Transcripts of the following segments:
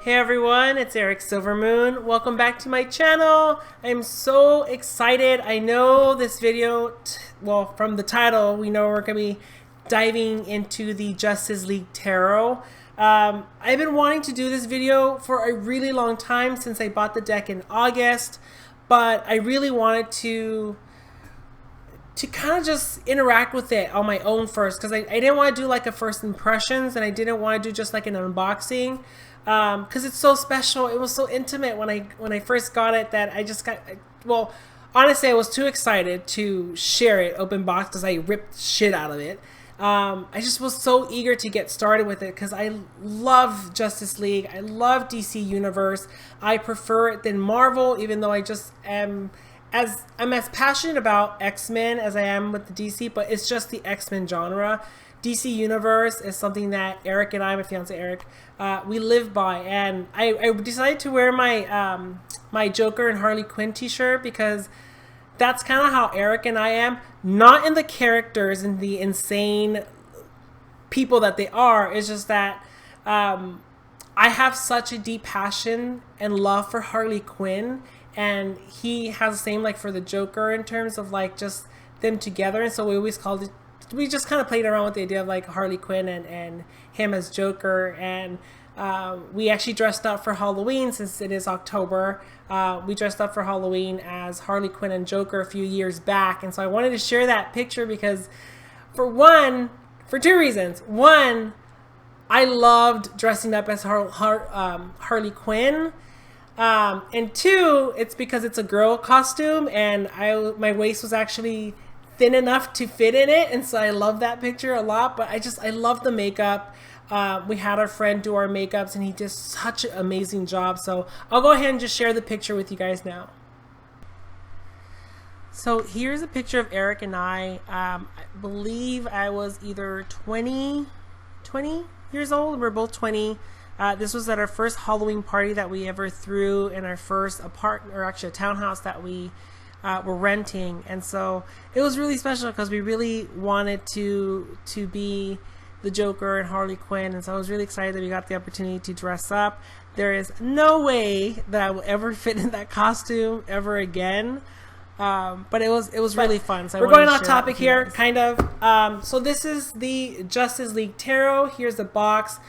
Hey everyone, it's Eric Silvermoon. Welcome back to my channel. I'm so excited. I know this video, well, from the title, we know we're going to be diving into the Justice League Tarot. I've been wanting to do this video for a really long time since I bought the deck in August, but I really wanted to kind of just interact with it on my own first, because I didn't want to do like a first impressions, and I didn't want to do just like an unboxing. Because it's so special. It was so intimate when I first got it that I just got, well, honestly I was too excited to share it open box because I ripped shit out of it. I just was so eager to get started with it because I love Justice League. I love DC Universe. I prefer it than Marvel, even though I just am I'm as passionate about X-Men as I am with the DC, but it's just the X-Men genre. DC Universe is something that Eric and I, my fiance Eric, we live by, and I decided to wear my my Joker and Harley Quinn t-shirt because that's kind of how Eric and I am. Not in the characters and the insane people that they are. It's just that I have such a deep passion and love for Harley Quinn, and he has the same like for the Joker in terms of like just them together, and so we always called it. We just kind of played around with the idea of like Harley Quinn and him as Joker, and we actually dressed up for Halloween since it is October. We dressed up for Halloween as Harley Quinn and Joker a few years back, and so I wanted to share that picture because for two reasons. One, I loved dressing up as Harley Quinn, and two, it's because it's a girl costume, and my waist was actually thin enough to fit in it, and so I love that picture a lot. But I love the makeup. We had our friend do our makeups, and he did such an amazing job. So I'll go ahead and just share the picture with you guys now. So here's a picture of Eric and I believe I was either 20 years old. We're both 20. This was at our first Halloween party that we ever threw in our first apartment, or actually a townhouse that we were renting, and so it was really special because we really wanted to be the Joker and Harley Quinn, and so I was really excited that we got the opportunity to dress up. There is no way that I will ever fit in that costume ever again, but it was really fun. So we're going off topic here, kind of. So this is the Justice League Tarot. Here's the box.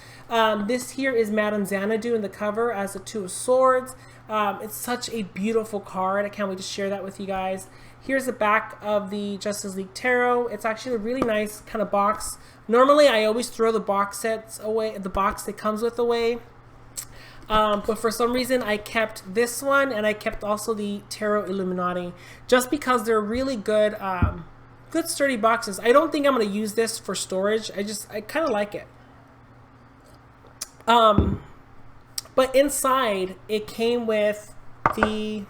This here is Madame Xanadu in the cover as the Two of Swords. It's such a beautiful card. I can't wait to share that with you guys. Here's the back of the Justice League Tarot. It's actually a really nice kind of box. Normally, I always throw the box sets away, the box that comes with away. But for some reason, I kept this one, and I kept also the Tarot Illuminati, just because they're really good, good sturdy boxes. I don't think I'm going to use this for storage. I kind of like it. But inside, it came with the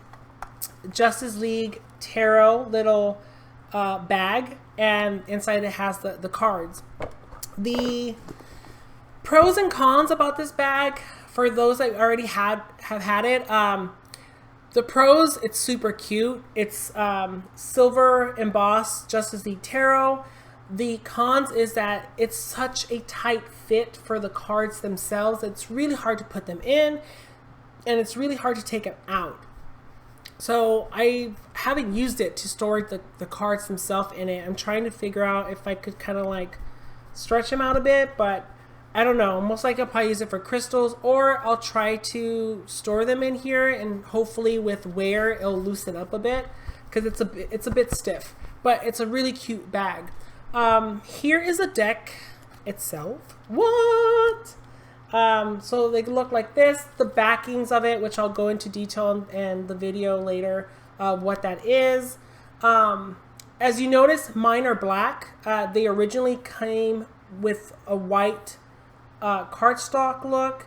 Justice League Tarot little bag, and inside it has the cards. The pros and cons about this bag, for those that already have had it, the pros, it's super cute. It's silver embossed Justice League Tarot. The cons is that it's such a tight fit for the cards themselves. It's really hard to put them in, and it's really hard to take them out. So I haven't used it to store the cards themselves in it. I'm trying to figure out if I could kind of like stretch them out a bit, but I don't know. Most likely I'll probably use it for crystals, or I'll try to store them in here, and hopefully with wear it'll loosen up a bit, because it's a bit stiff. But it's a really cute bag. Here is the deck itself. What? So they look like this. The backings of it, which I'll go into detail in the video later, what that is. As you notice, mine are black. They originally came with a white cardstock look.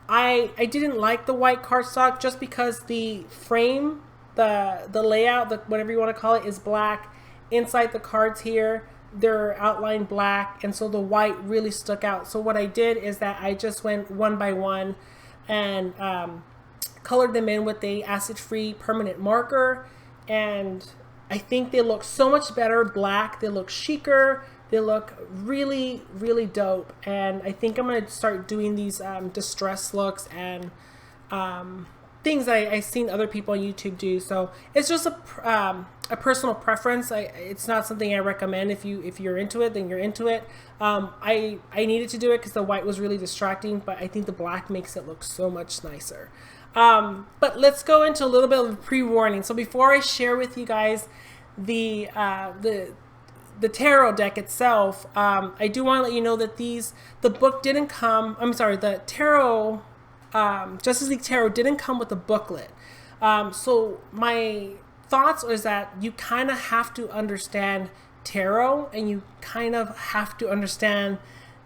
I didn't like the white cardstock just because the frame, the layout, whatever you want to call it, is black. Inside the cards here, they're outlined black, and so the white really stuck out. So what I did is that I just went one by one and colored them in with a acid-free permanent marker, and I think they look so much better black. They look chicer. They look really, really dope. And I think I'm going to start doing these distress looks and things that I've seen other people on YouTube do. So it's just a personal preference. It's not something I recommend. If you're into it, then you're into it. I needed to do it because the white was really distracting, but I think the black makes it look so much nicer. But let's go into a little bit of a pre-warning. So before I share with you guys the tarot deck itself, I do want to let you know that the book didn't come. I'm sorry, the tarot. Justice League Tarot didn't come with a booklet. So my thoughts is that you kind of have to understand tarot, and you kind of have to understand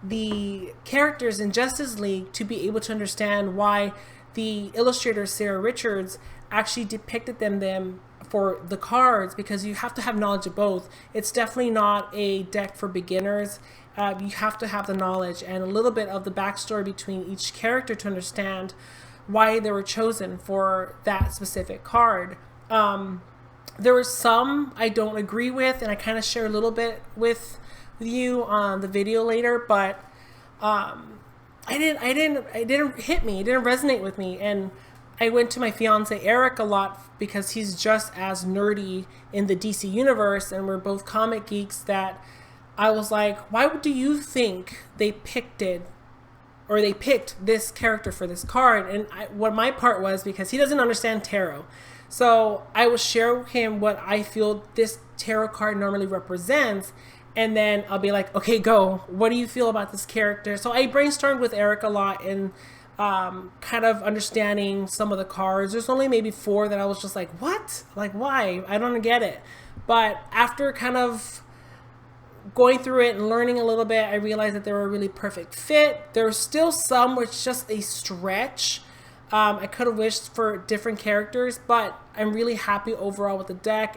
the characters in Justice League to be able to understand why the illustrator Sarah Richards actually depicted them for the cards, because you have to have knowledge of both. It's definitely not a deck for beginners. You have to have the knowledge and a little bit of the backstory between each character to understand why they were chosen for that specific card. There were some I don't agree with, and I kind of share a little bit with you on the video later, but it didn't hit me. It didn't resonate with me. And I went to my fiance Eric a lot because he's just as nerdy in the DC universe, and we're both comic geeks, that I was like, why do you think they picked this character for this card? And what my part was, because he doesn't understand tarot. So I will share with him what I feel this tarot card normally represents. And then I'll be like, okay, go. What do you feel about this character? So I brainstormed with Eric a lot and kind of understanding some of the cards. There's only maybe 4 that I was just like, what? Like, why? I don't get it. But after kind of going through it and learning a little bit, I realized that they were a really perfect fit. There were still some which just a stretch. I could have wished for different characters, but I'm really happy overall with the deck.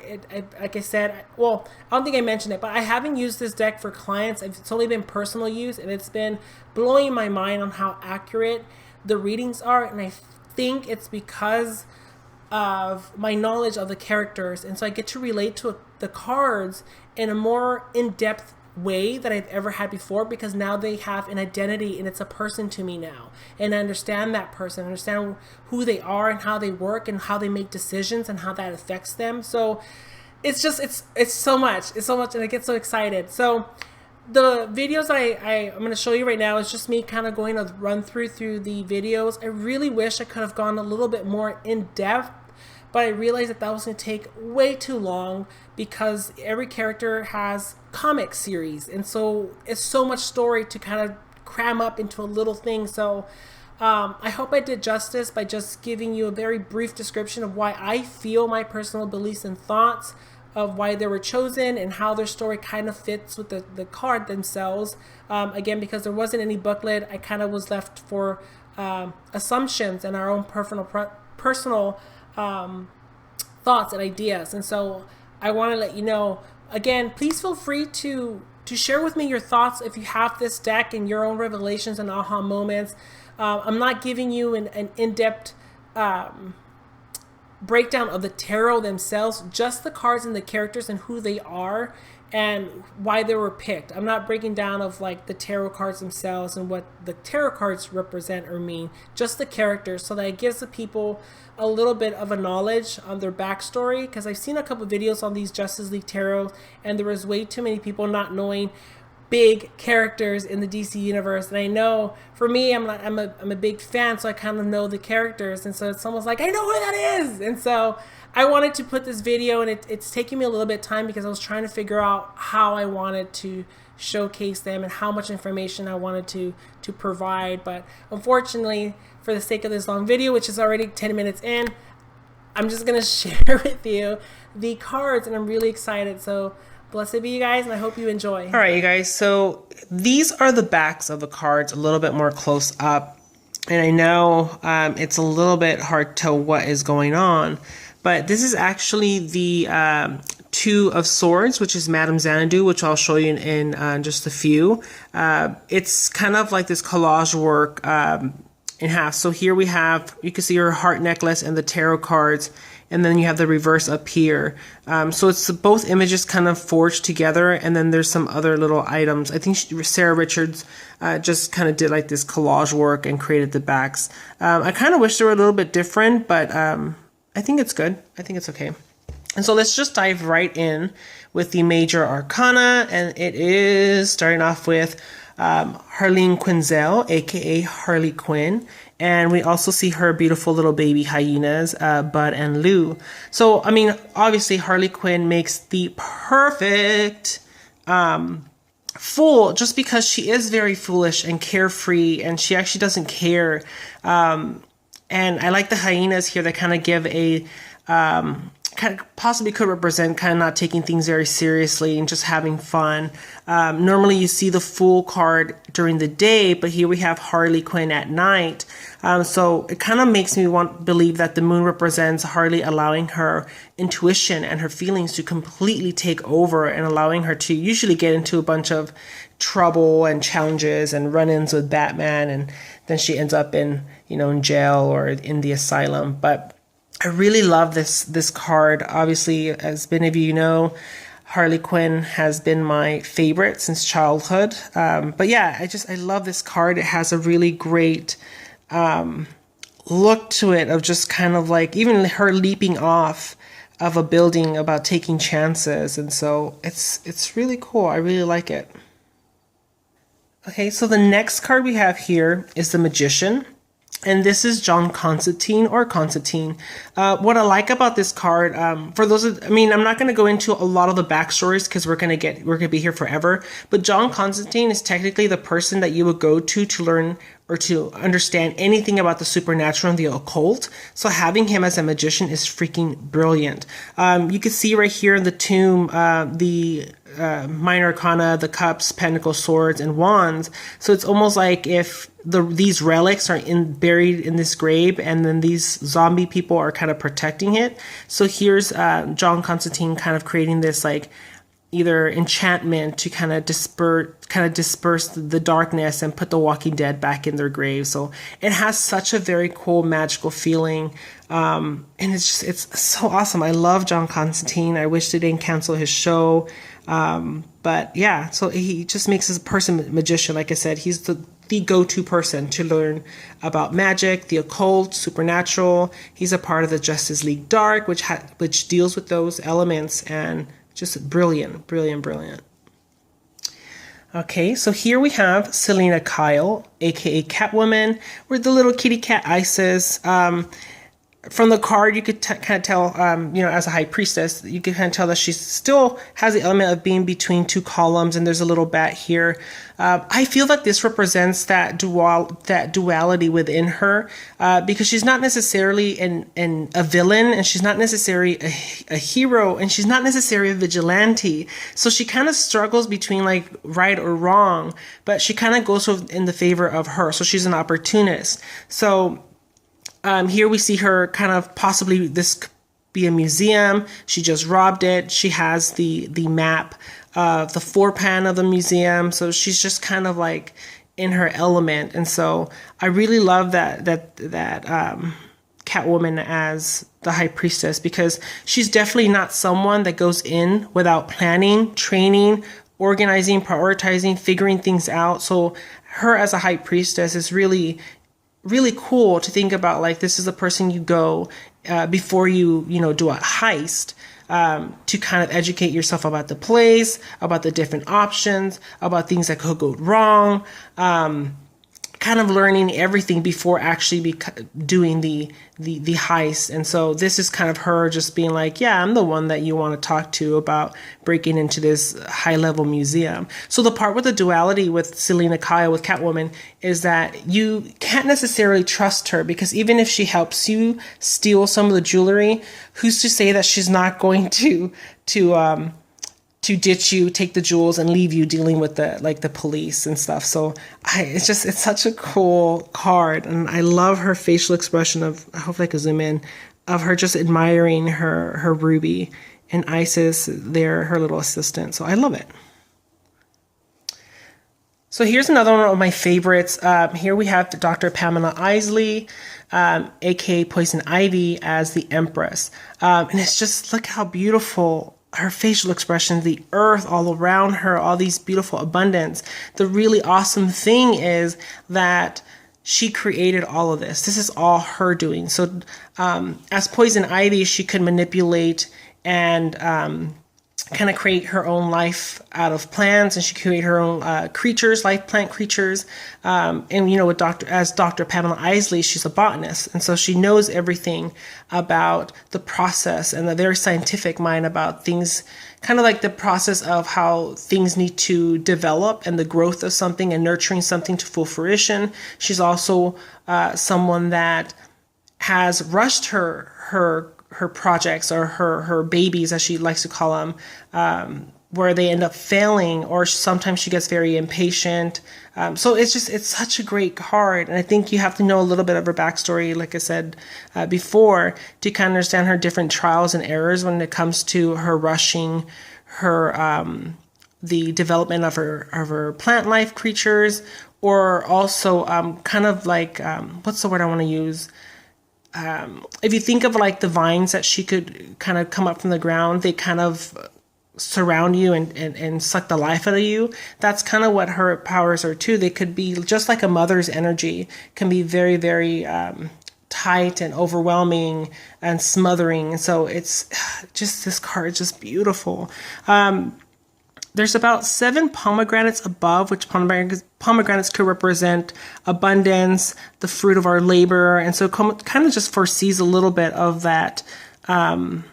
Like I said, well, I don't think I mentioned it, but I haven't used this deck for clients. It's only been personal use, and it's been blowing my mind on how accurate the readings are. And I think it's because of my knowledge of the characters, and so I get to relate to the cards in a more in-depth way that I've ever had before, because now they have an identity and it's a person to me now, and I understand that person, understand who they are and how they work and how they make decisions and how that affects them. So it's just it's so much, and I get so excited. So the videos I'm going to show you right now is just me kind of going to run through the videos. I really wish I could have gone a little bit more in depth, but I realized that was going to take way too long, because every character has comic series, and so it's so much story to kind of cram up into a little thing. So I hope I did justice by just giving you a very brief description of why I feel, my personal beliefs and thoughts of why they were chosen and how their story kind of fits with the card themselves. Again, because there wasn't any booklet, I kind of was left for assumptions and our own personal thoughts and ideas. And so I want to let you know, again, please feel free to share with me your thoughts if you have this deck and your own revelations and aha moments. I'm not giving you an in-depth breakdown of the tarot themselves, just the cards and the characters and who they are and why they were picked. I'm not breaking down of like the tarot cards themselves and what the tarot cards represent or mean, just the characters, so that it gives the people a little bit of a knowledge on their backstory, because I've seen a couple videos on these Justice League tarot, and there was way too many people not knowing big characters in the DC universe. And I know for me, I'm a big fan, so I kind of know the characters, and so it's almost like I know who that is. And so I wanted to put this video, and it's taking me a little bit of time because I was trying to figure out how I wanted to showcase them and how much information I wanted to provide. But unfortunately, for the sake of this long video, which is already 10 minutes in, I'm just gonna share with you the cards, and I'm really excited. So blessed be you guys, and I hope you enjoy. All right, you guys, so these are the backs of the cards a little bit more close up, and I know it's a little bit hard to tell what is going on, but this is actually the Two of Swords, which is Madame Xanadu, which I'll show you in just a few. It's kind of like this collage work in half. So here we have, you can see her heart necklace and the tarot cards, and then you have the reverse up here. So it's both images kind of forged together, and then there's some other little items. I think Sarah Richards just kind of did like this collage work and created the backs. I kind of wish they were a little bit different, but I think it's good. I think it's okay. And so let's just dive right in with the major arcana, and it is starting off with Harleen Quinzel, aka Harley Quinn, and we also see her beautiful little baby hyenas, Bud and Lou. So, I mean, obviously Harley Quinn makes the perfect fool, just because she is very foolish and carefree, and she actually doesn't care. And I like the hyenas here that kind of give a kind of possibly could represent kind of not taking things very seriously and just having fun. Normally you see the Fool card during the day, but here we have Harley Quinn at night. So it kind of makes me believe that the moon represents Harley allowing her intuition and her feelings to completely take over, and allowing her to usually get into a bunch of trouble and challenges and run-ins with Batman, and then she ends up in jail or in the asylum. But I really love this card. Obviously, as many of you know, Harley Quinn has been my favorite since childhood. But yeah, I love this card. It has a really great look to it, of just kind of like even her leaping off of a building about taking chances. And so it's really cool. I really like it. Okay, so the next card we have here is the Magician. And this is John Constantine, or Constantine. What I like about this card, for those of, I'm not going to go into a lot of the backstories because we're going to be here forever. But John Constantine is technically the person that you would go to learn or to understand anything about the supernatural and the occult. So having him as a magician is freaking brilliant. You can see right here in the tomb, the minor arcana, the cups, pentacles, swords, and wands. So it's almost like if these relics are buried in this grave, and then these zombie people are kind of protecting it. So here's John Constantine kind of creating this like either enchantment to kind of disperse the darkness and put the Walking Dead back in their graves. So it has such a very cool magical feeling, and it's so awesome. I love John Constantine. I wish they didn't cancel his show. But yeah, so he just makes his person magician. Like I said, he's the go-to person to learn about magic, the occult, supernatural. He's a part of the Justice League Dark, which deals with those elements, and just brilliant. Okay, so here we have Selena Kyle, aka Catwoman, with the little kitty cat Isis. From the card, you could kind of tell, as a high priestess, you could kind of tell that she still has the element of being between two columns, and there's a little bat here. I feel that this represents that duality within her, because she's not necessarily a villain, and she's not necessarily a hero, and she's not necessarily a vigilante. So she kind of struggles between like right or wrong, but she kind of goes in the favor of her. So she's an opportunist. So here we see her kind of possibly this could be a museum. She just robbed it. She has the map, the floor plan of the museum. So she's just kind of like in her element. And so I really love that Catwoman as the high priestess, because she's definitely not someone that goes in without planning, training, organizing, prioritizing, figuring things out. So her as a high priestess is really cool to think about. Like, this is the person you go before you do a heist, to kind of educate yourself about the place, about the different options, about things that could go wrong, kind of learning everything before actually doing the heist. And so this is kind of her just being like, yeah, I'm the one that you want to talk to about breaking into this high level museum. So the part with the duality with Selena Kyle, with Catwoman, is that you can't necessarily trust her, because even if she helps you steal some of the jewelry, who's to say that she's not going to ditch you, take the jewels, and leave you dealing with the police and stuff. So it's such a cool card, and I love her facial expression of, I hope I can zoom in, of her just admiring her Ruby, and Isis there, her little assistant. So I love it. So here's another one of my favorites. Here we have Dr. Pamela Isley, aka Poison Ivy, as the Empress. And it's just, look how beautiful her facial expression, the earth all around her, all these beautiful abundance. The really awesome thing is that she created all of this. This is all her doing. So as Poison Ivy, she could manipulate and kind of create her own life out of plants, and she create her own creatures, life plant creatures. And you know, with Dr. Pamela Isley, she's a botanist, and so she knows everything about the process and the very scientific mind about things, kind of like the process of how things need to develop and the growth of something and nurturing something to full fruition. She's also someone that has rushed her projects, or her babies, as she likes to call them, where they end up failing, or sometimes she gets very impatient. So it's such a great card. And I think you have to know a little bit of her backstory, like I said before, to kind of understand her different trials and errors when it comes to her rushing her the development of her plant life creatures, or also kind of like, what's the word I want to use? If you think of like the vines that she could kind of come up from the ground, they kind of surround you and suck the life out of you. That's kind of what her powers are too. They could be just like a mother's energy, can be very, very tight and overwhelming and smothering. So it's just, this card is just beautiful. There's about 7 pomegranates above, which pomegranates could represent abundance, the fruit of our labor. And so kind of just foresees a little bit of that, that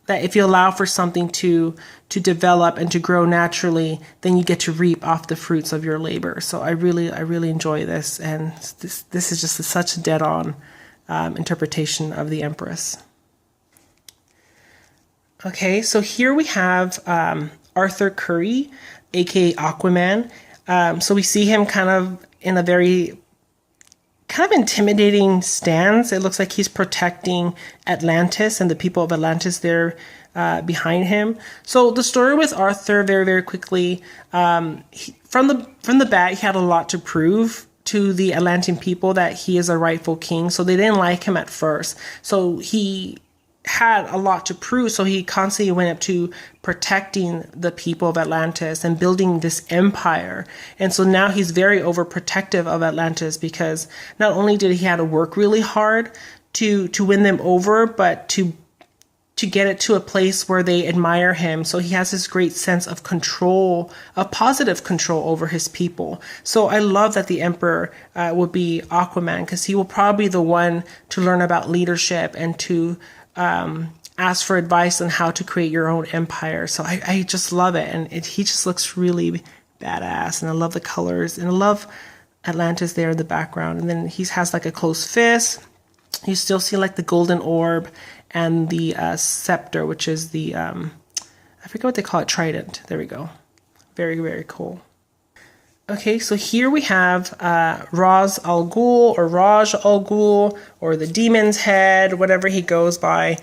if you allow for something to develop and to grow naturally, then you get to reap off the fruits of your labor. So I really enjoy this. And this is just such a dead on interpretation of the Empress. Okay, so here we have Arthur Curry, aka Aquaman. So we see him kind of in a very kind of intimidating stance. It looks like he's protecting Atlantis and the people of Atlantis there behind him. So the story with Arthur, very, very quickly, from the bat, he had a lot to prove to the Atlantean people that he is a rightful king. So they didn't like him at first. So he had a lot to prove, so he constantly went up to protecting the people of Atlantis and building this empire. And so now he's very overprotective of Atlantis, because not only did he have to work really hard to win them over, but to get it to a place where they admire him. So he has this great sense of control, of positive control over his people. So I love that the Emperor would be Aquaman, because he will probably be the one to learn about leadership and to ask for advice on how to create your own empire. So I just love it. And he just looks really badass. And I love the colors. And I love Atlantis there in the background. And then he has like a closed fist. You still see like the golden orb and the scepter, which is the, I forget what they call it, trident. There we go. Very, very cool. Okay, so here we have Ra's al Ghul, or Raj al Ghul, or the Demon's Head, whatever he goes by.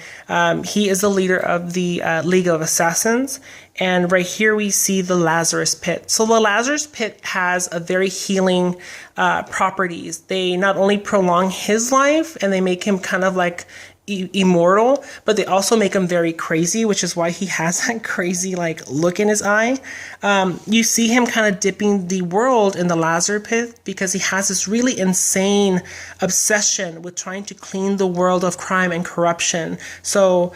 He is the leader of the League of Assassins. And right here we see the Lazarus Pit. So the Lazarus Pit has a very healing properties. They not only prolong his life, and they make him kind of like immortal, but they also make him very crazy, which is why he has that crazy like look in his eye. You see him kind of dipping the world in the Lazarus Pit, because he has this really insane obsession with trying to clean the world of crime and corruption. So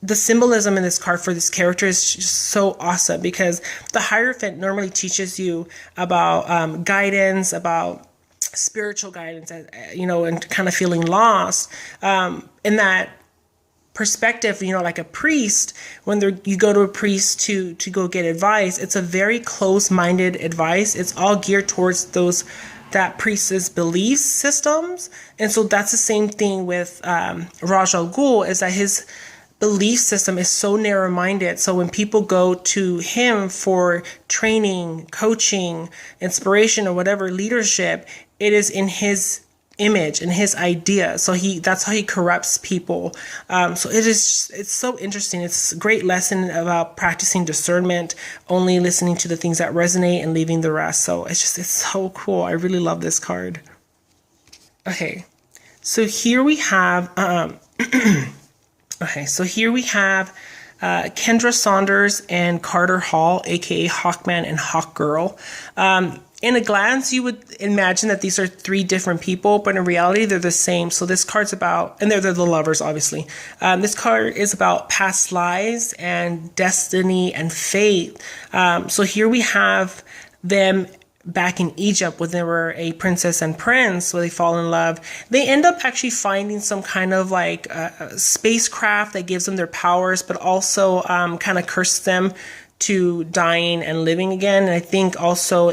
the symbolism in this card for this character is just so awesome, because the Hierophant normally teaches you about guidance, about spiritual guidance, you know, and kind of feeling lost. In that perspective, you know, like a priest, when you go to a priest to go get advice, it's a very close-minded advice. It's all geared towards that priest's belief systems. And so that's the same thing with Raj al Ghul, is that his belief system is so narrow-minded. So when people go to him for training, coaching, inspiration, or whatever leadership, it is in his image and his idea. So that's how he corrupts people. So it's so interesting. It's a great lesson about practicing discernment, only listening to the things that resonate and leaving the rest. So it's so cool. I really love this card. Okay, so here we have Kendra Saunders and Carter Hall, aka Hawkman and Hawkgirl. In a glance, you would imagine that these are three different people, but in reality, they're the same. So this card's about, and they're the lovers, obviously. This card is about past lives and destiny and fate. So here we have them back in Egypt when they were a princess and prince, where they fall in love. They end up actually finding some kind of like spacecraft that gives them their powers, but also kind of curses them to dying and living again. And I think also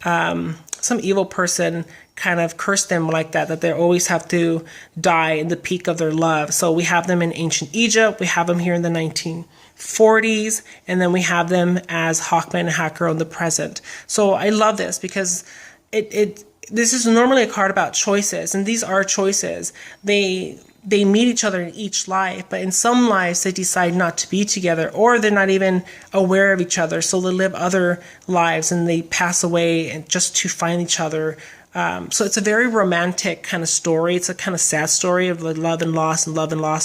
some evil person kind of cursed them like that they always have to die in the peak of their love. So we have them in ancient Egypt, we have them here in the 1940s, and then we have them as Hawkman and Hawkgirl in the present. So I love this because this is normally a card about choices, and these are choices. They meet each other in each life, but in some lives they decide not to be together, or they're not even aware of each other. So they live other lives and they pass away and just to find each other. So it's a very romantic kind of story. It's a kind of sad story of love and loss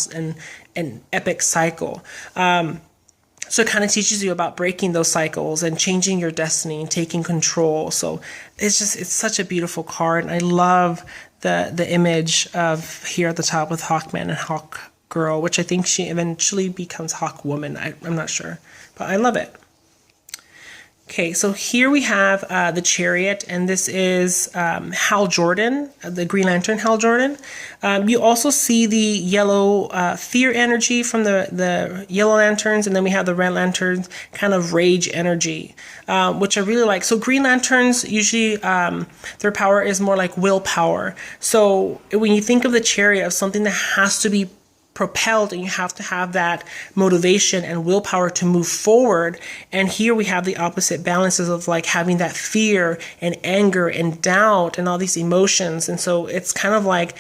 and an epic cycle. So it kind of teaches you about breaking those cycles and changing your destiny and taking control. So it's such a beautiful card. And I love the image of here at the top with Hawkman and Hawkgirl, which I think she eventually becomes Hawkwoman. I'm not sure, but I love it. Okay, so here we have the Chariot, and this is Hal Jordan, the Green Lantern Hal Jordan. You also see the yellow fear energy from the yellow lanterns, and then we have the red lanterns kind of rage energy, which I really like. So Green Lanterns, usually their power is more like willpower. So when you think of the Chariot, of something that has to be propelled, and you have to have that motivation and willpower to move forward. And here we have the opposite balances of like having that fear and anger and doubt and all these emotions. And so it's kind of like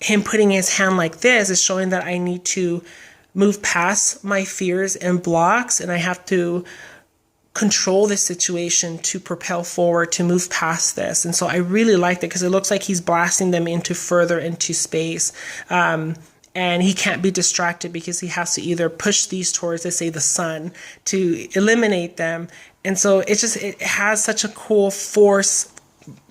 him putting his hand like this is showing that I need to move past my fears and blocks, and I have to control this situation to propel forward, to move past this. And so I really like that because it looks like he's blasting them further into space. And he can't be distracted because he has to either push these towards, let's say, the sun to eliminate them. And so it has such a cool force,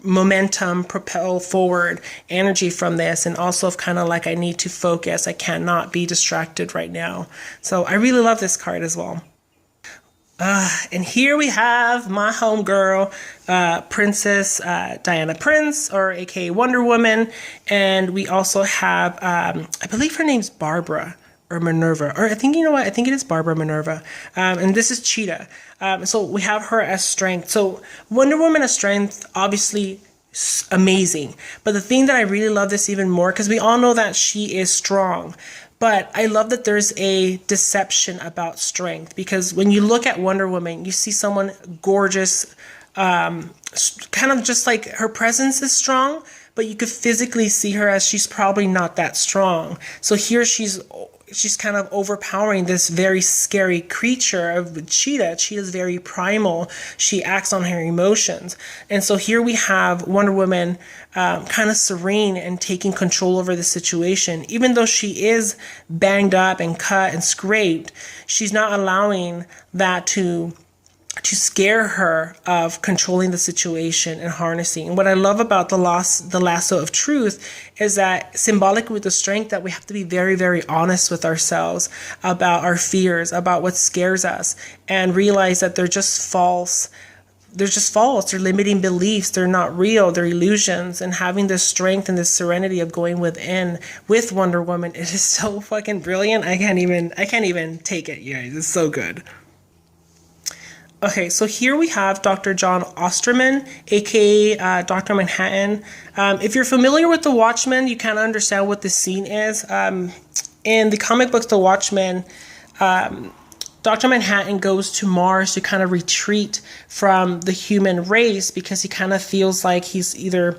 momentum, propel forward energy from this. And also kind of like I need to focus. I cannot be distracted right now. So I really love this card as well. And here we have my homegirl, Princess Diana Prince, or aka Wonder Woman. And we also have, I believe her name's Barbara or Minerva, or I think, you know what, I think it is Barbara Minerva. And this is Cheetah. So we have her as strength. So Wonder Woman as strength, obviously amazing. But the thing that I really love this even more, because we all know that she is strong. But I love that there's a deception about strength, because when you look at Wonder Woman, you see someone gorgeous, kind of just like her presence is strong, but you could physically see her as she's probably not that strong. So here she's kind of overpowering this very scary creature of Cheetah. Cheetah's very primal. She acts on her emotions. And so here we have Wonder Woman kind of serene and taking control over the situation. Even though she is banged up and cut and scraped, she's not allowing that to scare her of controlling the situation and harnessing. And what I love about the lasso of truth is that symbolic with the strength, that we have to be very, very honest with ourselves about our fears, about what scares us, and realize that they're just false. They're just false. They're limiting beliefs. They're not real. They're illusions. And having this strength and this serenity of going within with Wonder Woman, it is so fucking brilliant. I can't even take it, you guys. It's so good. Okay, so here we have Dr. John Osterman, aka Dr. Manhattan. If you're familiar with The Watchmen, you kind of understand what this scene is. In the comic books The Watchmen, Dr. Manhattan goes to Mars to kind of retreat from the human race because he kind of feels like he's either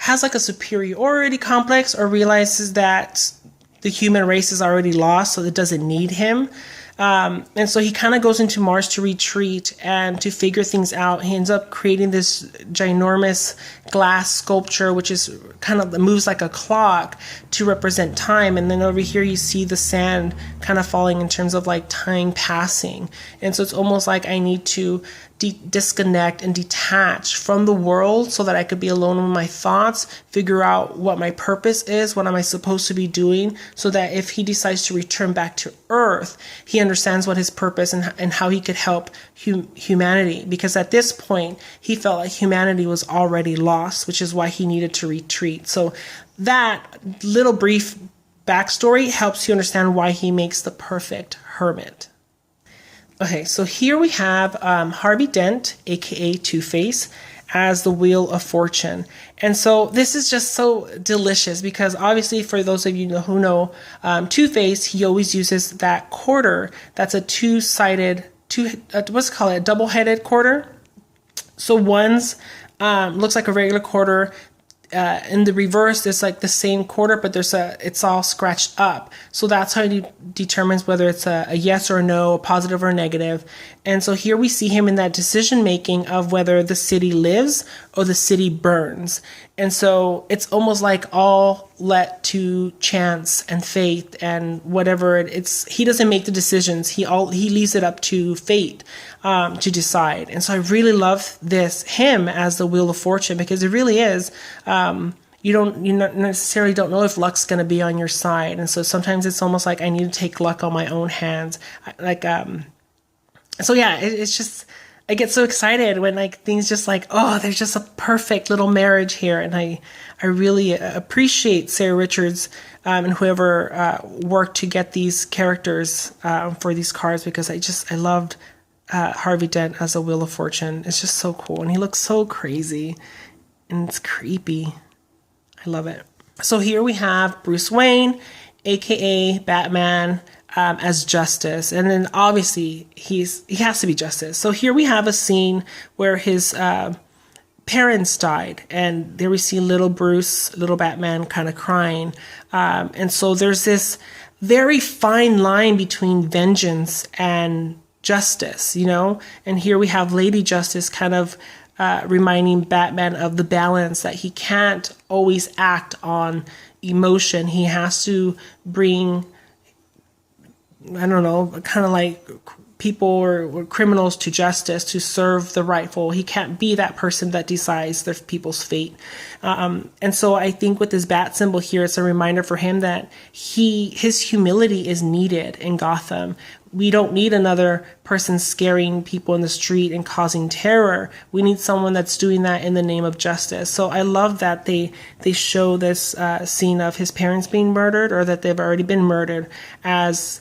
has like a superiority complex or realizes that the human race is already lost, so it doesn't need him. And so he kind of goes into Mars to retreat and to figure things out. He ends up creating this ginormous glass sculpture, which is kind of moves like a clock to represent time. And then over here, you see the sand kind of falling in terms of like time passing. And so it's almost like I need to disconnect and detach from the world so that I could be alone with my thoughts, figure out what my purpose is, what am I supposed to be doing, so that if he decides to return back to Earth, he understands what his purpose and how he could help humanity. Because at this point, he felt like humanity was already lost, which is why he needed to retreat. So that little brief backstory helps you understand why he makes the perfect hermit. Okay, so here we have Harvey Dent, aka Two-Face, as the Wheel of Fortune. And so this is just so delicious because obviously for those of you who know Two-Face, he always uses that quarter that's a two-sided, what's it called, a double-headed quarter. So one's looks like a regular quarter. In the reverse, it's like the same quarter, but it's all scratched up. So that's how he determines whether it's a yes or a no, a positive or a negative. And so here we see him in that decision making of whether the city lives or the city burns. And so it's almost like all let to chance and faith and whatever it's. He doesn't make the decisions. He leaves it up to fate to decide. And so I really love him as the Wheel of Fortune, because it really is. You not necessarily don't know if luck's going to be on your side. And so sometimes it's almost like I need to take luck on my own hands. So yeah, it's just, I get so excited when like things just like, oh, there's just a perfect little marriage here. And I really appreciate Sarah Richards and whoever worked to get these characters for these cards, because I loved Harvey Dent as a Wheel of Fortune. It's just so cool. And he looks so crazy and it's creepy. I love it. So here we have Bruce Wayne, aka Batman, as Justice. And then obviously he has to be Justice. So here we have a scene where his parents died, and there we see little Bruce, little Batman kind of crying. And so there's this very fine line between vengeance and justice, and here we have Lady Justice kind of reminding Batman of the balance, that he can't always act on emotion. He has to bring, I don't know, kind of like people or criminals to justice to serve the rightful. He can't be that person that decides the people's fate. And so I think with this bat symbol here, it's a reminder for him that his humility is needed in Gotham. We don't need another person scaring people in the street and causing terror. We need someone that's doing that in the name of justice. So I love that they show this scene of his parents being murdered, or that they've already been murdered, as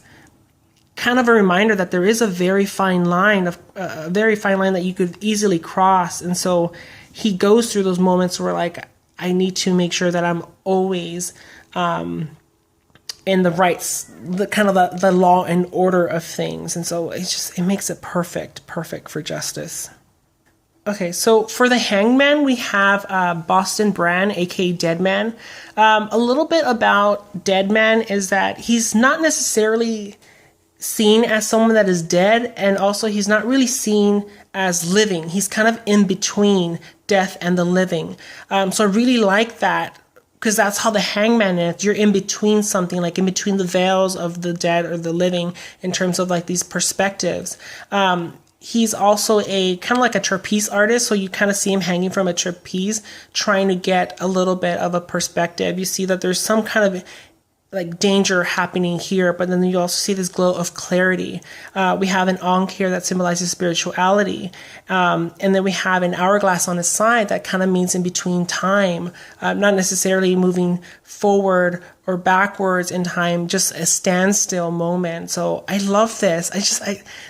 kind of a reminder that there is a very fine line that you could easily cross. And so he goes through those moments where like, I need to make sure that I'm always in the rights, the law and order of things. And so it makes it perfect for justice. Okay, so for the Hangman, we have Boston Brand, aka Deadman. A little bit about Deadman is that he's not necessarily seen as someone that is dead, and also he's not really seen as living. He's kind of in between death and the living. So I really like that, because that's how the Hangman is. You're in between something, like in between the veils of the dead or the living, in terms of like these perspectives. He's also a kind of like a trapeze artist. So you kind of see him hanging from a trapeze, trying to get a little bit of a perspective. You see that there's some kind of like danger happening here, but then you also see this glow of clarity. We have an ankh here that symbolizes spirituality. And then we have an hourglass on his side that kind of means in between time, not necessarily moving forward or backwards in time, just a standstill moment. So I love this.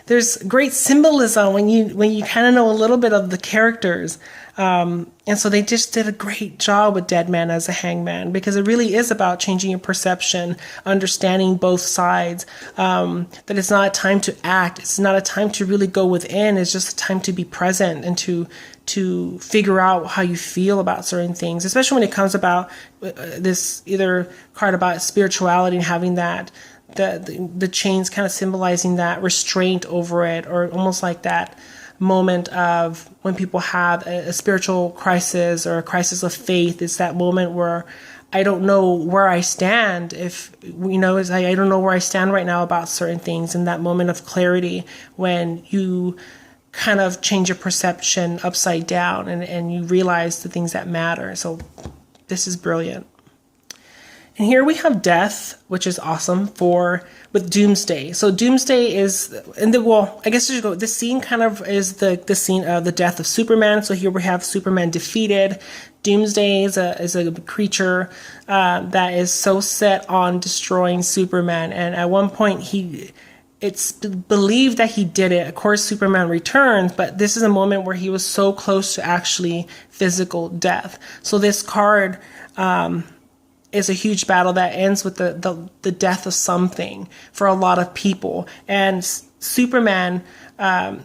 There's great symbolism when you kind of know a little bit of the characters. And so they just did a great job with Deadman as a hangman, because it really is about changing your perception, understanding both sides, that it's not a time to act. It's not a time to really go within. It's just a time to be present and to to figure out how you feel about certain things, especially when it comes about this either card about spirituality and having that the chains kind of symbolizing that restraint over it, or almost like that moment of when people have a spiritual crisis or a crisis of faith. It's that moment where I don't know where I stand. If you know, is I don't know where I stand right now about certain things. And that moment of clarity when you kind of change your perception upside down and you realize the things that matter. So this is brilliant. And here we have death, which is awesome with doomsday. So doomsday is, I guess you should go, this scene kind of is the scene of the death of Superman. So here we have Superman defeated. Doomsday is a creature that is so set on destroying Superman. And at one point it's believed that he did it. Of course, Superman returns, but this is a moment where he was so close to actually physical death. So this card is a huge battle that ends with the death of something for a lot of people. And Superman,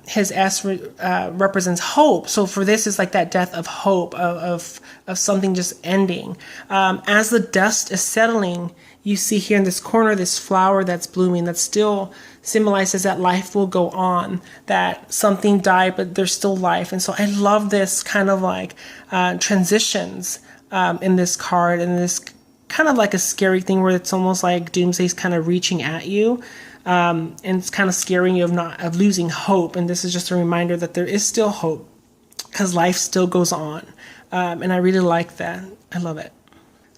his S represents hope. So for this is like that death of hope, of something just ending. As the dust is settling, you see here in this corner, this flower that's blooming that still symbolizes that life will go on, that something died, but there's still life. And so I love this kind of like transitions in this card, and this kind of like a scary thing where it's almost like Doomsday's kind of reaching at you, and it's kind of scaring you of losing hope. And this is just a reminder that there is still hope because life still goes on. And I really like that. I love it.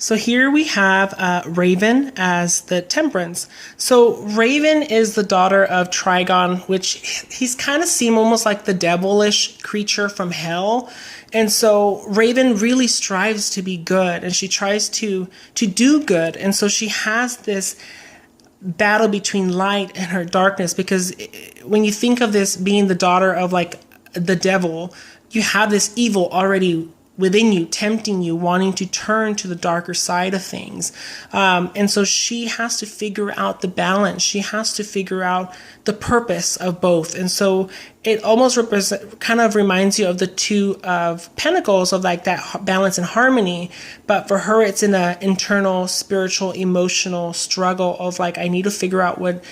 So here we have Raven as the Temperance. So Raven is the daughter of Trigon, which he's kind of seem almost like the devilish creature from hell. And so Raven really strives to be good, and she tries to do good. And so she has this battle between light and her darkness, because when you think of this being the daughter of like the devil, you have this evil already within you, tempting you, wanting to turn to the darker side of things. And so she has to figure out the balance. She has to figure out the purpose of both. And so it almost kind of reminds you of the Two of Pentacles, of like that balance and harmony. But for her, it's in an internal, spiritual, emotional struggle of like, I need to figure out what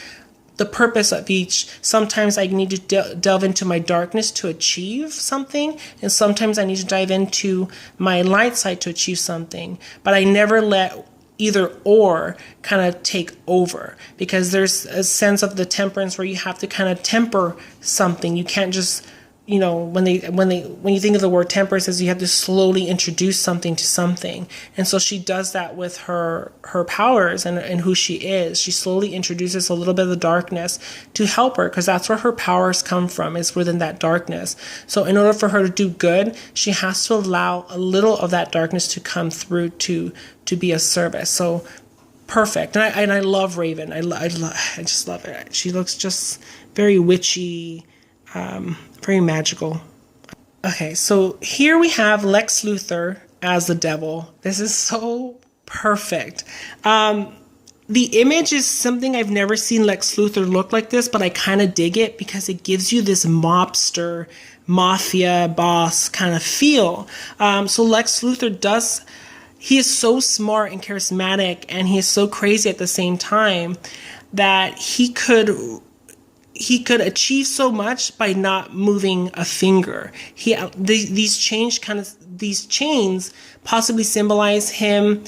the purpose of each. Sometimes I need to delve into my darkness to achieve something, and sometimes I need to dive into my light side to achieve something. But I never let either or kind of take over, because there's a sense of the temperance where you have to kind of temper something. You can't just, you know, when you think of the word temperance, as you have to slowly introduce something to something. And so she does that with her powers and who she is. She slowly introduces a little bit of the darkness to help her, because that's where her powers come from, is within that darkness. So in order for her to do good, she has to allow a little of that darkness to come through to be a service. So perfect. And I love Raven. I just love it. She looks just very witchy, very magical. Okay, so here we have Lex Luthor as the devil. This is so perfect. The image is something I've never seen Lex Luthor look like this, but I kind of dig it because it gives you this mobster, mafia boss kind of feel. So Lex Luthor he is so smart and charismatic, and he is so crazy at the same time that he could achieve so much by not moving a finger. These chains possibly symbolize him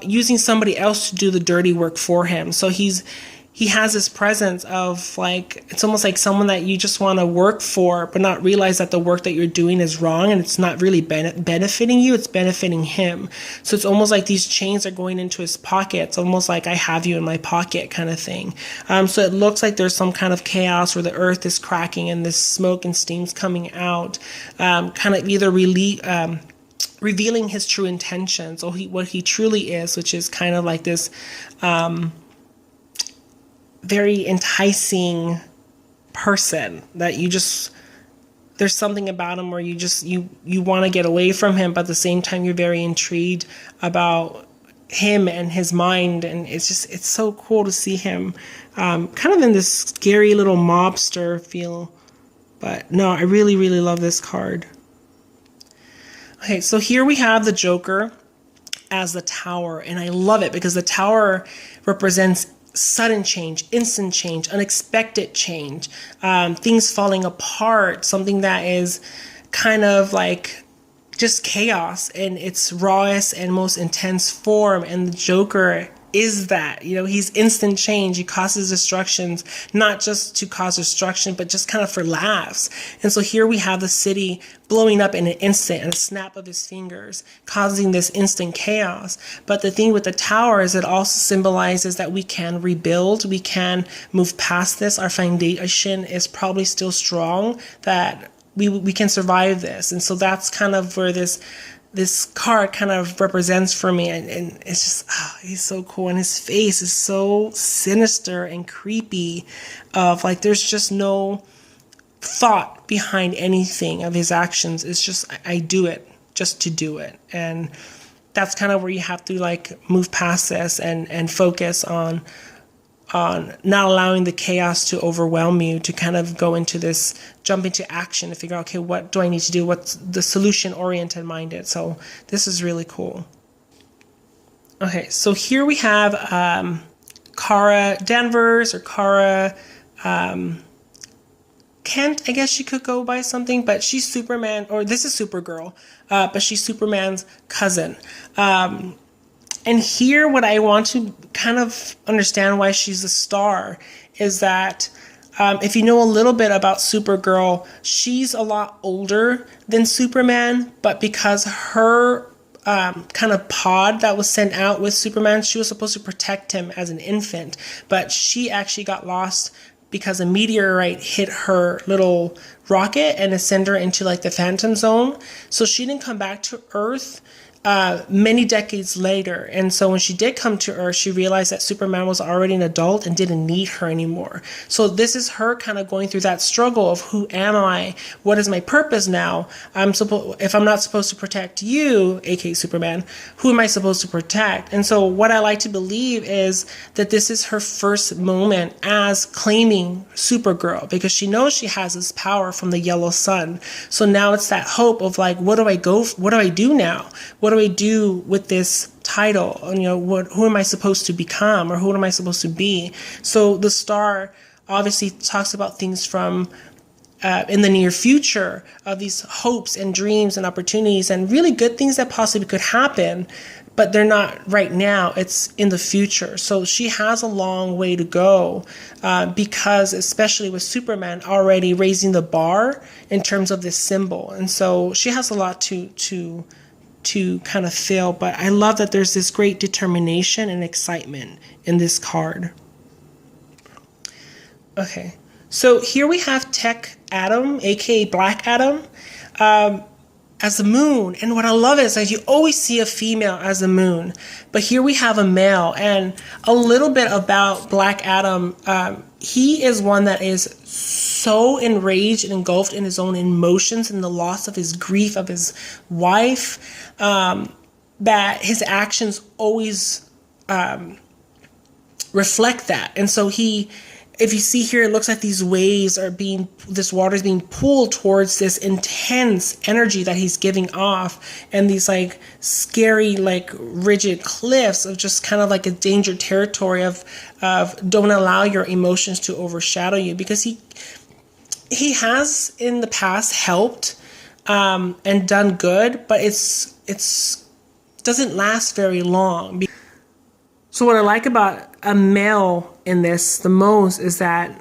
using somebody else to do the dirty work for him. So he has this presence of like, it's almost like someone that you just want to work for, but not realize that the work that you're doing is wrong, and it's not really benefiting you, it's benefiting him. So it's almost like these chains are going into his pocket. It's almost like I have you in my pocket kind of thing. So it looks like there's some kind of chaos where the earth is cracking and this smoke and steam's coming out, kind of either revealing his true intentions, or what he truly is, which is kind of like this very enticing person that there's something about him where you want to get away from him, but at the same time you're very intrigued about him and his mind. And it's so cool to see him kind of in this scary little mobster feel, But no, I really, really love this card. Okay, so here we have the Joker as the Tower, and I love it because the Tower represents sudden change, instant change, unexpected change, things falling apart, something that is kind of like just chaos in its rawest and most intense form. And the Joker is that, you know, he's instant change. He causes destructions, not just to cause destruction, but just kind of for laughs. And so here we have the city blowing up in an instant, and a snap of his fingers, causing this instant chaos. But the thing with the Tower is it also symbolizes that we can rebuild, we can move past this. Our foundation is probably still strong, that we can survive this. And so that's kind of where this card kind of represents for me, and it's just, he's so cool, and his face is so sinister and creepy, of like there's just no thought behind anything of his actions. It's just, I do it just to do it. And that's kind of where you have to like move past this and focus on not allowing the chaos to overwhelm you, to kind of go into this, jump into action to figure out, okay, what do I need to do? What's the solution oriented minded? So this is really cool. Okay, so here we have Kara Danvers, or Kara Kent, I guess she could go by something, but she's Superman, or this is Supergirl, but she's Superman's cousin. And here, what I want to kind of understand why she's a star is that if you know a little bit about Supergirl, she's a lot older than Superman, but because her kind of pod that was sent out with Superman, she was supposed to protect him as an infant, but she actually got lost because a meteorite hit her little rocket and it sent her into like the Phantom Zone. So she didn't come back to Earth many decades later. And so when she did come to Earth, she realized that Superman was already an adult and didn't need her anymore. So this is her kind of going through that struggle of, who am I? What is my purpose now? If I'm not supposed to protect you, aka Superman, who am I supposed to protect? And so what I like to believe is that this is her first moment as claiming Supergirl, because she knows she has this power from the yellow sun. So now it's that hope of like, what do I do now? What do I do with this title? You know, who am I supposed to become, or who am I supposed to be? So the star obviously talks about things from in the near future, of these hopes and dreams and opportunities and really good things that possibly could happen, but they're not right now. It's in the future. So she has a long way to go because, especially with Superman already raising the bar in terms of this symbol. And so she has a lot to kind of feel, but I love that there's this great determination and excitement in this card. Okay, so here we have Tech Adam, aka Black Adam, as the moon. And what I love is that you always see a female as the moon, but here we have a male. And a little bit about Black Adam, he is one that is so enraged and engulfed in his own emotions and the loss of his grief of his wife, that his actions always reflect that. And so if you see here, it looks like this water is being pulled towards this intense energy that he's giving off, and these like scary, like rigid cliffs of just kind of like a danger territory of don't allow your emotions to overshadow you, because he has in the past helped and done good, but it's doesn't last very long. So what I like about a male in this the most is that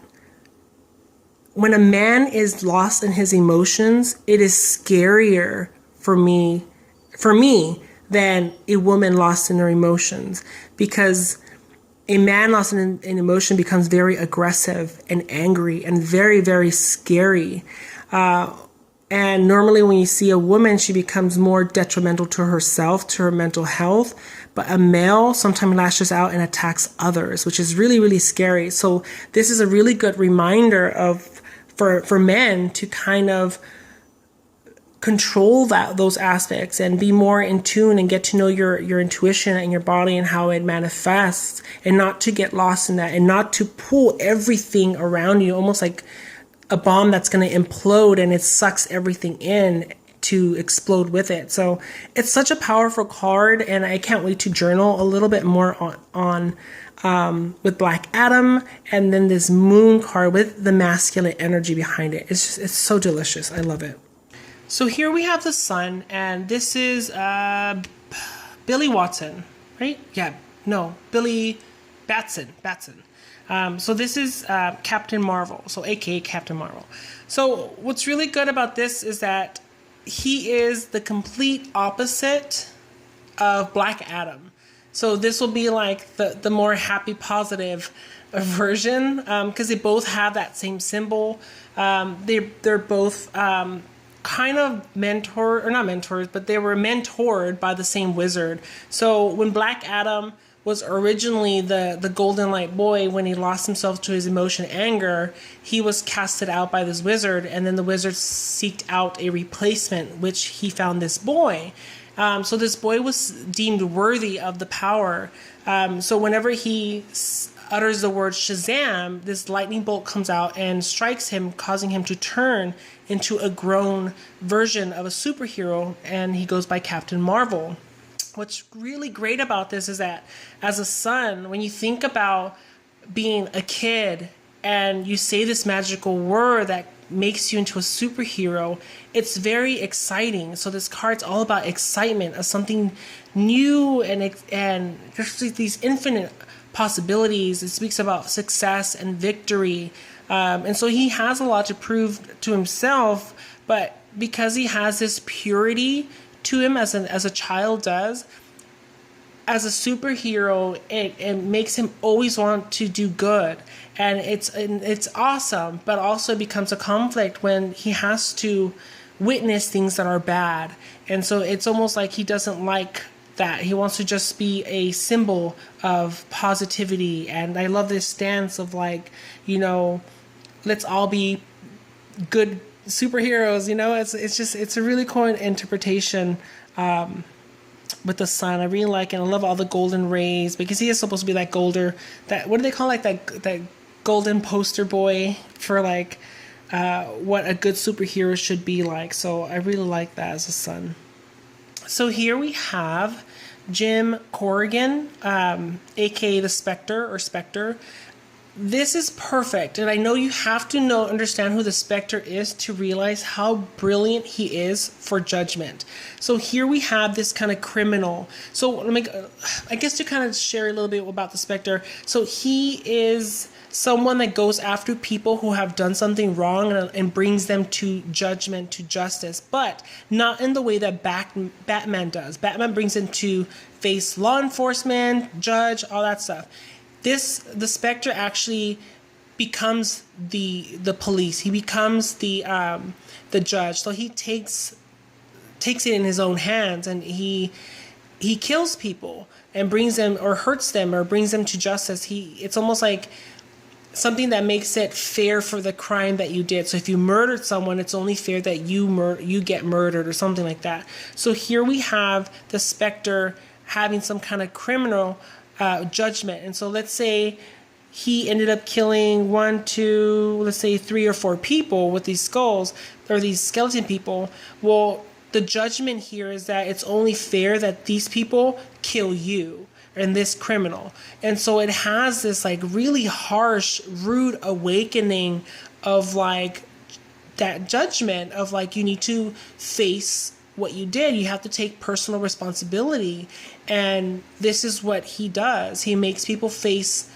when a man is lost in his emotions, it is scarier for me than a woman lost in her emotions, because a man lost in emotion becomes very aggressive and angry and very, very scary. And normally when you see a woman, she becomes more detrimental to herself, to her mental health. But a male sometimes lashes out and attacks others, which is really, really scary. So this is a really good reminder for men to kind of control those aspects and be more in tune and get to know your intuition and your body and how it manifests, and not to get lost in that, and not to pull everything around you, almost like a bomb that's going to implode, and it sucks everything in to explode with it. So it's such a powerful card, and I can't wait to journal a little bit more on with Black Adam, and then this Moon card with the masculine energy behind it. It's so delicious. I love it. So here we have the Sun, and this is Billy Watson, right? Yeah, no, Billy Batson. So this is Captain Marvel, so aka Captain Marvel. So what's really good about this is that he is the complete opposite of Black Adam. So this will be like the more happy, positive version, because they both have that same symbol. They're both kind of not mentors, but they were mentored by the same wizard. So when Black Adam was originally the golden light boy, when he lost himself to his emotion, anger, he was casted out by this wizard, and then the wizard seeked out a replacement, which he found this boy. So this boy was deemed worthy of the power. So whenever he utters the word Shazam, this lightning bolt comes out and strikes him, causing him to turn into a grown version of a superhero, and he goes by Captain Marvel. What's really great about this is that as a son, when you think about being a kid and you say this magical word that makes you into a superhero, it's very exciting. So this card's all about excitement of something new, and just these infinite possibilities. It speaks about success and victory. And so he has a lot to prove to himself, but because he has this purity to him as a child does, as a superhero, it makes him always want to do good. And it's awesome, but also becomes a conflict when he has to witness things that are bad. And so it's almost like he doesn't like that. He wants to just be a symbol of positivity. And I love this stance of like, let's all be good superheroes. It's a really cool interpretation with the sun. I really like it. I love all the golden rays, because he is supposed to be that what do they call that golden poster boy for what a good superhero should be like. So I really like that as a son. So here we have Jim Corrigan, aka the Spectre. This is perfect, and I know you have to understand who the Spectre is to realize how brilliant he is for judgment. So here we have this kind of criminal. So I guess to kind of share a little bit about the Spectre. So he is someone that goes after people who have done something wrong and brings them to judgment, to justice, but not in the way that Batman does. Batman brings them to face law enforcement, judge, all that stuff. The Spectre actually becomes the police. He becomes the judge. So he takes it in his own hands, and he kills people and brings them, or hurts them, or brings them to justice. It's almost like something that makes it fair for the crime that you did. So if you murdered someone, it's only fair that you get murdered, or something like that. So here we have the Spectre having some kind of criminal judgment. And so let's say he ended up killing 3 or 4 people with these skulls, or these skeleton people. Well, the judgment here is that it's only fair that these people kill you and this criminal. And so it has this really harsh, rude awakening of that judgment of you need to face what you did. You have to take personal responsibility. And this is what he does. He makes people face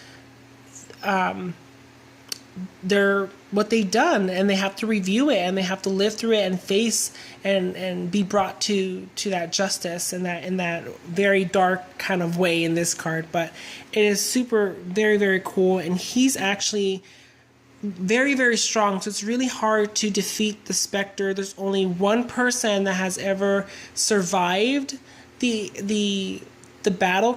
what they've done, and they have to review it, and they have to live through it and face and be brought to that justice in that very dark kind of way in this card. But it is very, very cool, and he's actually very, very strong. So it's really hard to defeat the Spectre. There's only one person that has ever survived the battle,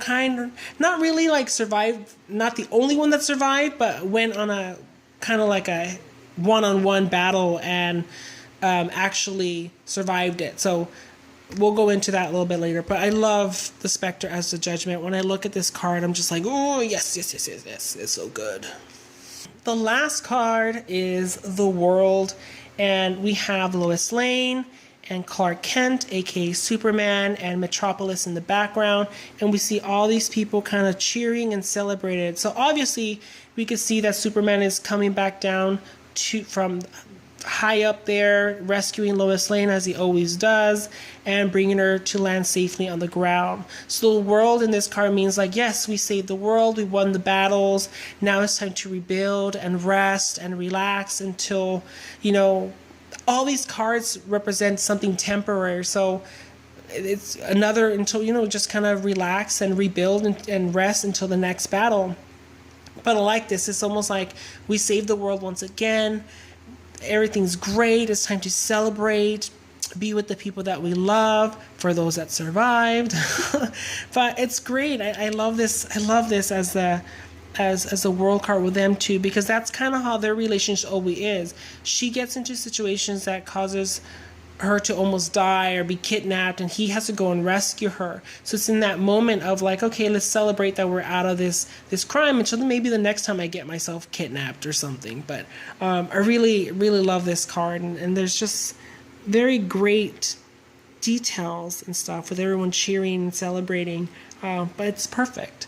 not really survived, not the only one that survived, but went on a kind of a one-on-one battle and actually survived it. So we'll go into that a little bit later. But I love the Spectre as the judgment. When I look at this card, I'm just like, oh, yes, it's so good. the last card is the World, and we have Lois Lane and Clark Kent, aka Superman, and Metropolis in the background, and we see all these people kind of cheering and celebrating. So obviously we could see that Superman is coming back down from high up there, rescuing Lois Lane as he always does, and bringing her to land safely on the ground. So the World in this card means like, yes, we saved the world, we won the battles, now it's time to rebuild and rest and relax until, you know, all these cards represent something temporary. So it's another, until, you know, just kind of relax and rebuild and rest until the next battle. But I like this. It's almost like we saved the world once again. Everything's great. It's time to celebrate, be with the people that we love, for those that survived. But it's great. I love this. I love this as a World card with them too, because that's kind of how their relationship always is. She gets into situations that causes her to almost die or be kidnapped, and he has to go and rescue her. So it's in that moment of like, okay, let's celebrate that we're out of this crime until maybe the next time I get myself kidnapped or something. But I really love this card, and there's just very great details and stuff with everyone cheering and celebrating. But it's perfect.